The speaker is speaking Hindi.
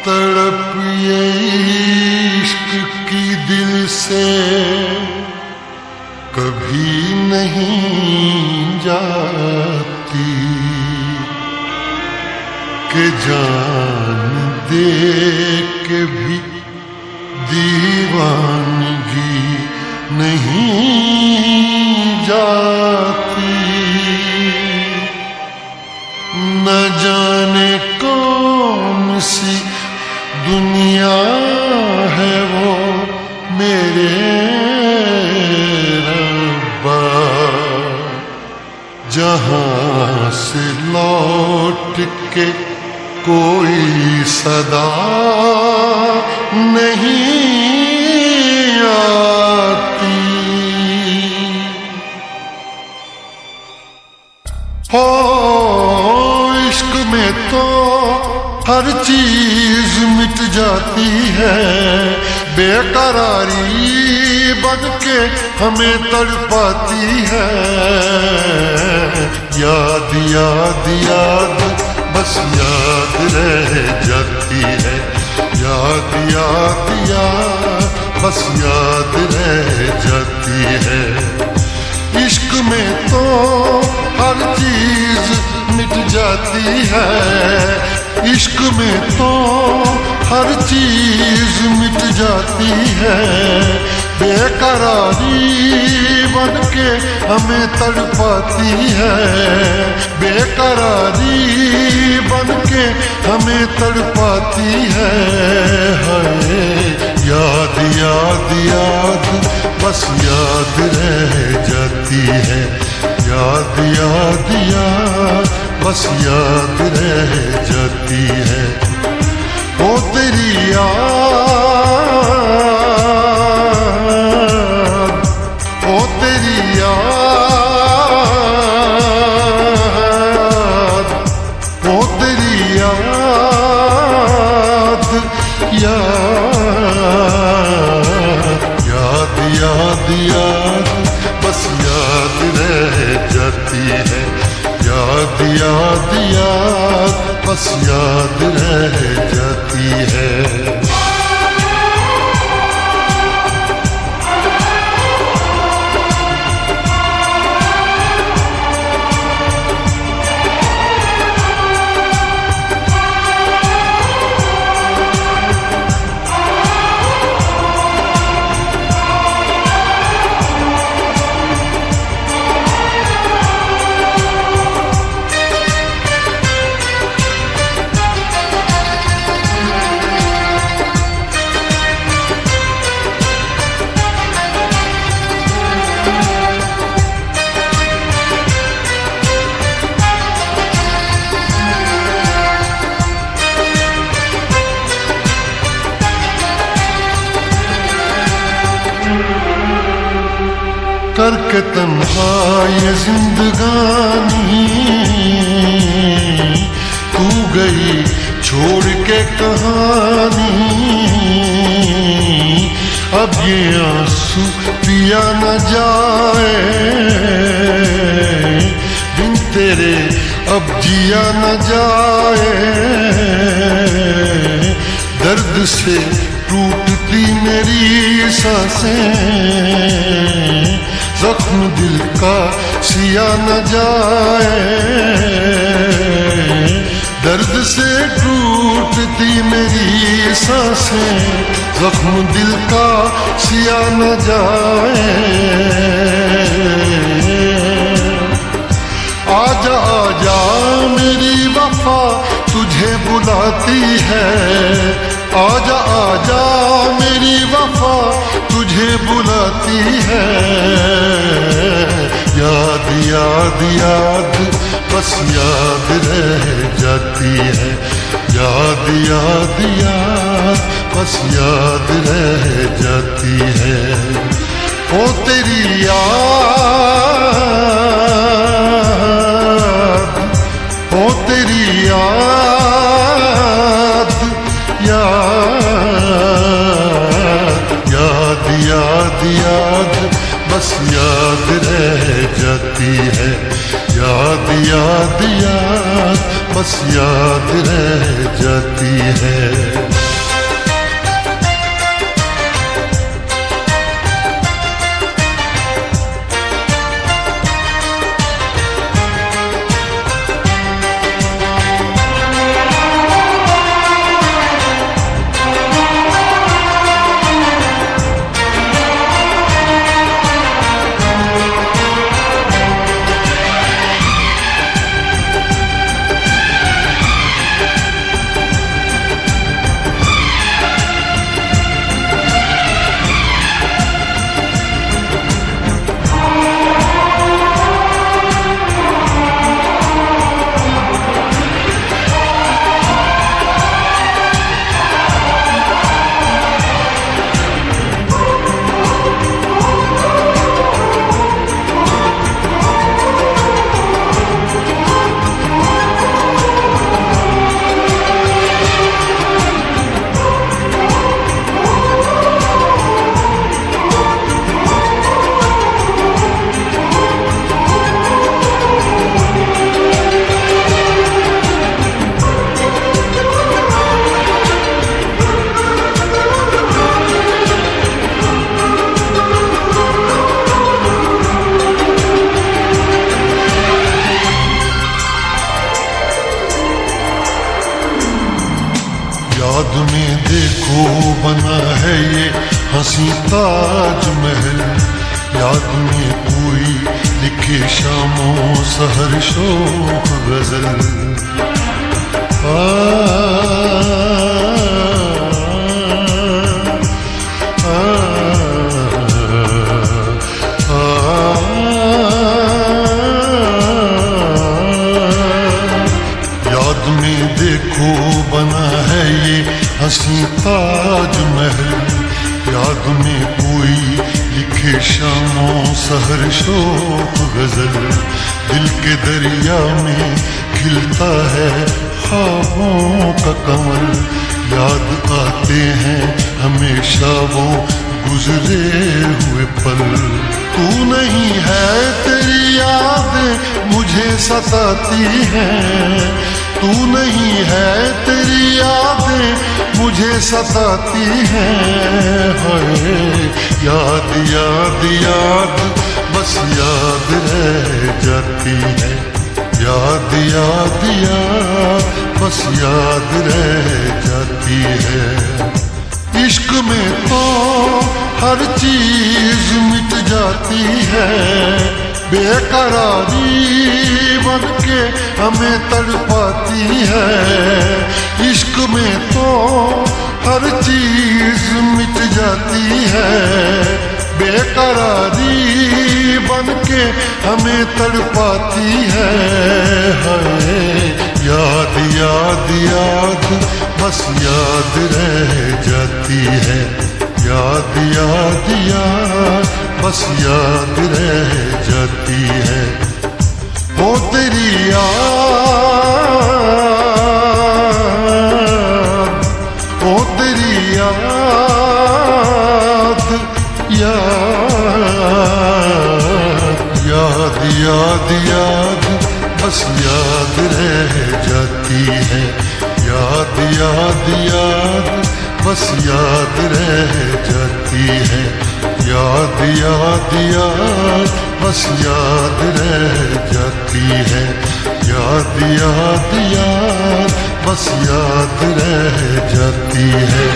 तड़प ये इश्क की दिल से कभी नहीं जाती कि जान दे के भी दीवानगी नहीं जाती। न जाने कौन सी दुनिया है वो मेरे रब्बा, जहां से लौट के कोई सदा नहीं आती। हो इश्क में तो हर चीज मिट जाती है, बेकरारी बन के हमें तड़पाती है। याद याद याद बस याद रह जाती है, याद याद याद बस याद रह जाती है। इश्क में तो हर चीज मिट जाती है, इश्क में तो हर चीज मिट जाती है। बेकरारी बन के हमें तड़पाती है, बेकरारी बन के हमें तड़पाती है। याद याद याद बस याद रह जाती है, याद याद याद बस याद रह जाती है। ओ तेरी याद, ओ तेरी याद, ओ तेरी याद, याद याद याद बस याद रह जाती है, याद याद याद बस याद रह जाती है। करके तन्हा ये जिंदगानी तू गई छोड़ के कहानी। अब ये आंसू पिया न जाए बिन तेरे, अब जिया न जाए। दर्द से टूटती मेरी सांसें, जख्म दिल का सिया न जाए। दर्द से टूटती मेरी सांसें, जख्म दिल का सिया न जाए। आजा आजा मेरी वफा तुझे बुलाती है, आजा आजा मेरी वफा तुझे बुलाती है। याद याद याद बस याद रह जाती है, याद याद याद बस याद रह जाती है। ओ तेरी याद, ओ तेरी याद, याद याद याद बस याद रह जाती है, याद याद याद बस याद रह जाती है। याद में देखो बना है ये हंसी ताजमहल, याद में कोई लिखे शामों सहर शोक गजल। याद में देखो बना है ये हंसी ताजमहल, याद में कोई लिखे शामों सहर शोक गजल। दिल के दरिया में खिलता है ख्वाबों का कमल, याद आते हैं हमेशा वो गुजरे हुए पल। तू नहीं है तेरी यादें मुझे सताती हैं, तू नहीं है तेरी यादें मुझे सताती हैं। हाय याद याद याद बस याद रह जाती है, याद याद याद बस याद रह जाती है। इश्क में तो हर चीज मिट जाती है, बेकरारी बन के हमें तड़पाती है। इश्क में तो हर चीज मिट जाती है, बेकरारी बन के हमें तड़पाती है। हाय याद याद याद बस याद रह जाती है, याद याद याद बस याद रह जाती है। हो तेरी याद, हो तेरी याद, याद याद याद बस याद रह जाती है, याद याद याद बस याद रह जाती है। याद याद याद बस याद रह जाती है, याद याद याद बस याद रह जाती है।